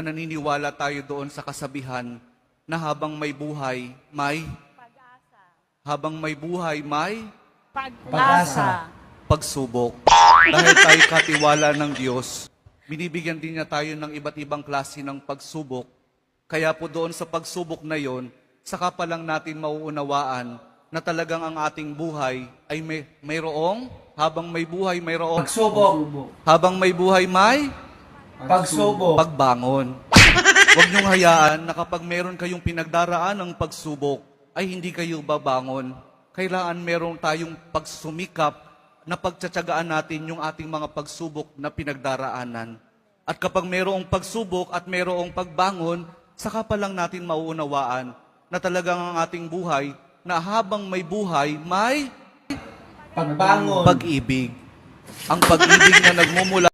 Naniniwala tayo doon sa kasabihan na habang may buhay, may Pag-asa. habang may buhay, may Pag-asa. pagsubok. Dahil tayo katiwala ng Diyos, binibigyan din niya tayo ng iba't ibang klase ng pagsubok. Kaya po doon sa pagsubok na yon, saka pa lang natin mauunawaan na talagang ang ating buhay ay mayroong, habang may buhay, mayroong, Pagsubok. habang may buhay, may Pagsubok. pagbangon. Huwag niyong hayaan na kapag meron kayong pinagdaraan ng pagsubok, ay hindi kayo babangon. Kailangan meron tayong pagsumikap na pagtsatsagaan natin yung ating mga pagsubok na pinagdaraanan. At kapag merong pagsubok at merong pagbangon, saka pa lang natin mauunawaan na talagang ang ating buhay, na habang may buhay, may Pagbangon. pag-ibig. Ang pag-ibig na nagmumula